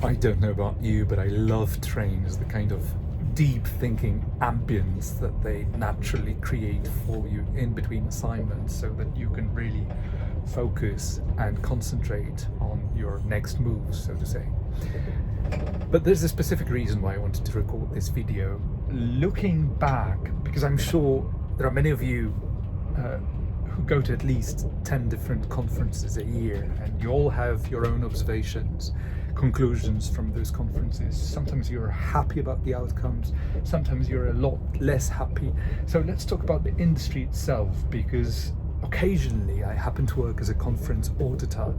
I don't know about you, but I love trains, the kind of deep thinking ambience that they naturally create for you in between assignments so that you can really focus and concentrate on your next moves, so to say. But there's a specific reason why I wanted to record this video. Looking back, because I'm sure there are many of you who go to at least 10 different conferences a year, and you all have your own observations, conclusions from those conferences. Sometimes you're happy about the outcomes, sometimes you're a lot less happy. So let's talk about the industry itself, because occasionally I happen to work as a conference auditor,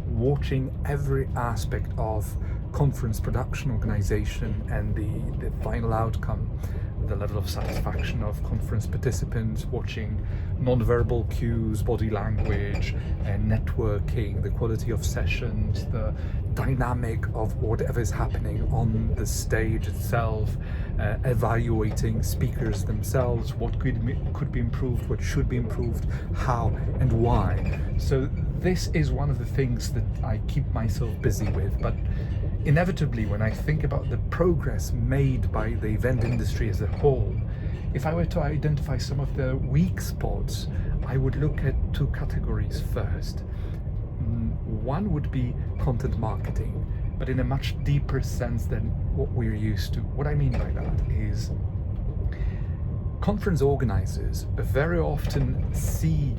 watching every aspect of conference production organization and the final outcome, the level of satisfaction of conference participants, watching non-verbal cues, body language, networking, the quality of sessions, the dynamic of whatever is happening on the stage itself, evaluating speakers themselves, what could be improved, what should be improved, how and why. So this is one of the things that I keep myself busy with, but inevitably when I think about the progress made by the event industry as a whole, if I were to identify some of the weak spots, I would look at two categories first. One would be content marketing, but in a much deeper sense than what we're used to. What I mean by that is conference organizers very often see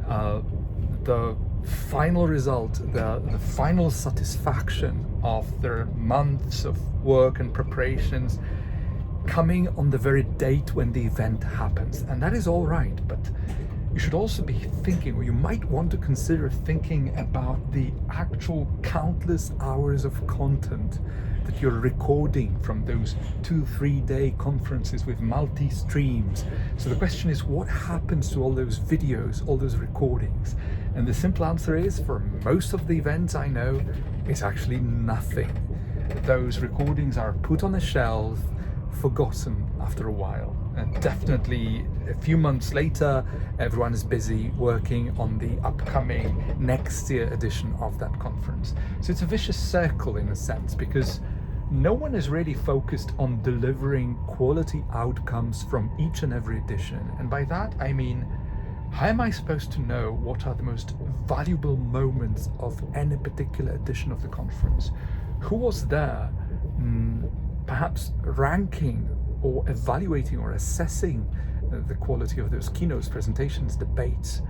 the final result, the final satisfaction of their months of work and preparations coming on the very date when the event happens. And that is all right, but you should also be thinking, or you might want to consider thinking about the actual countless hours of content that you're recording from those 2-3 day conferences with multi-streams. So the question is, what happens to all those videos, all those recordings? And the simple answer is, for most of the events I know, it's actually nothing. Those recordings are put on a shelf, forgotten after a while. And definitely a few months later, everyone is busy working on the upcoming next year edition of that conference. So it's a vicious circle in a sense, because no one is really focused on delivering quality outcomes from each and every edition. And by that, I mean, how am I supposed to know what are the most valuable moments of any particular edition of the conference? Who was there? Perhaps ranking or evaluating or assessing the quality of those keynotes, presentations, debates.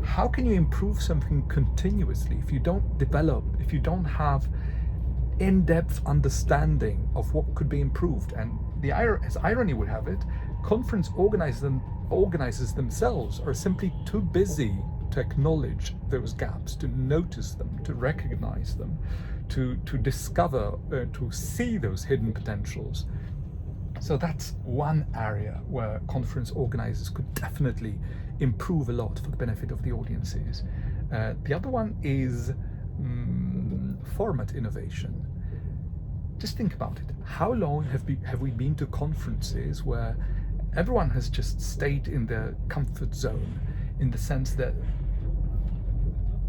How can you improve something continuously if you don't develop, if you don't have in-depth understanding of what could be improved? And as irony would have it, conference organizers themselves are simply too busy to acknowledge those gaps, to notice them, to recognize them, to discover, to see those hidden potentials. So that's one area where conference organizers could definitely improve a lot for the benefit of the audiences. The other one is format innovation. Just think about it. How long have we been to conferences where everyone has just stayed in their comfort zone, in the sense that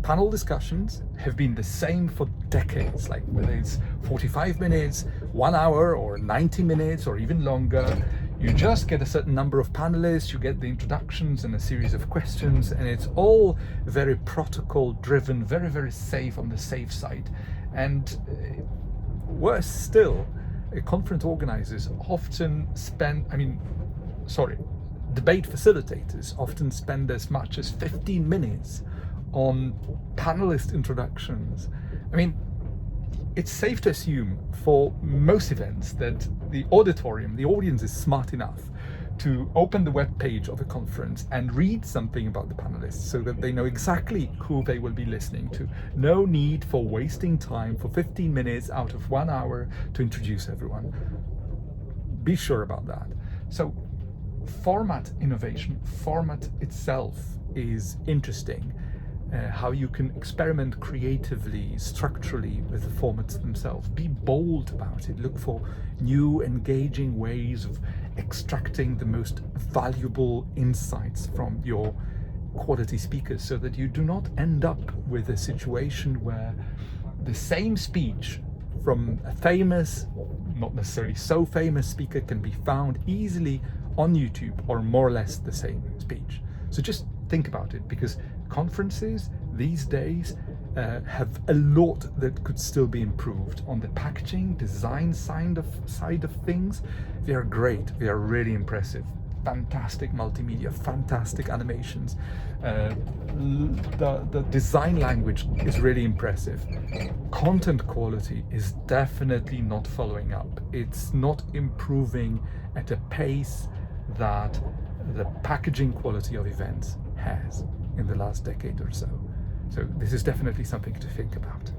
panel discussions have been the same for decades, like whether it's 45 minutes, 1 hour, or 90 minutes, or even longer. You just get a certain number of panelists, you get the introductions and a series of questions, and it's all very protocol driven, very, very safe, on the safe side. And worse still, conference organizers often debate facilitators often spend as much as 15 minutes on panelist introductions. I mean, it's safe to assume for most events that the auditorium, the audience, is smart enough to open the web page of a conference and read something about the panelists so that they know exactly who they will be listening to. No need for wasting time for 15 minutes out of 1 hour to introduce everyone. Be sure about that. So format innovation, format itself is interesting. How you can experiment creatively, structurally with the formats themselves. Be bold about it. Look for new, engaging ways of extracting the most valuable insights from your quality speakers, so that you do not end up with a situation where the same speech from a famous, not necessarily so famous speaker can be found easily on YouTube, or more or less the same speech. So just think about it, because conferences these days have a lot that could still be improved. On the packaging design side of things, they are great, they are really impressive. Fantastic multimedia, fantastic animations. The design language is really impressive. Content quality is definitely not following up. It's not improving at a pace that the packaging quality of events has in the last decade or so. So this is definitely something to think about.